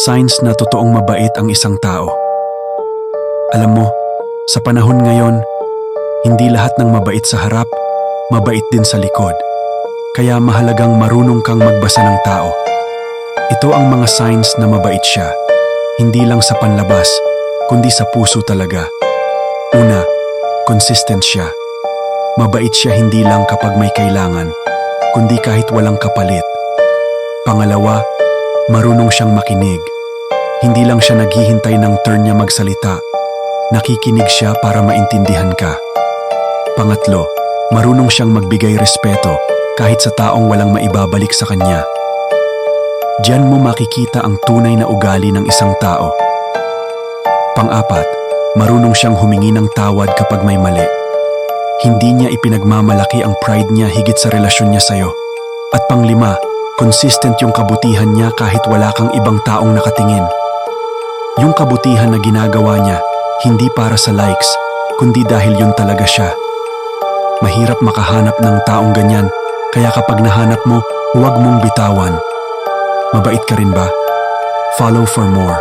signs na totoong mabait ang isang tao. Alam mo, sa panahon ngayon, hindi lahat ng mabait sa harap, mabait din sa likod. Kaya mahalagang marunong kang magbasa ng tao. Ito ang mga signs na mabait siya. Hindi lang sa panlabas, kundi sa puso talaga. Una, consistent siya. Mabait siya hindi lang kapag may kailangan, kundi kahit walang kapalit. Pangalawa, marunong siyang makinig. Hindi lang siya naghihintay ng turn niya magsalita. Nakikinig siya para maintindihan ka. Pangatlo, marunong siyang magbigay respeto kahit sa taong walang maibabalik sa kanya. Diyan mo makikita ang tunay na ugali ng isang tao. Pang-apat, marunong siyang humingi ng tawad kapag may mali. Hindi niya ipinagmamalaki ang pride niya higit sa relasyon niya sa'yo. At pang-lima, consistent yung kabutihan niya kahit wala kang ibang taong nakatingin. Yung kabutihan na ginagawa niya, hindi para sa likes, kundi dahil yun talaga siya. Mahirap makahanap ng taong ganyan, kaya kapag nahanap mo, huwag mong bitawan. Mabait ka rin ba? Follow for more.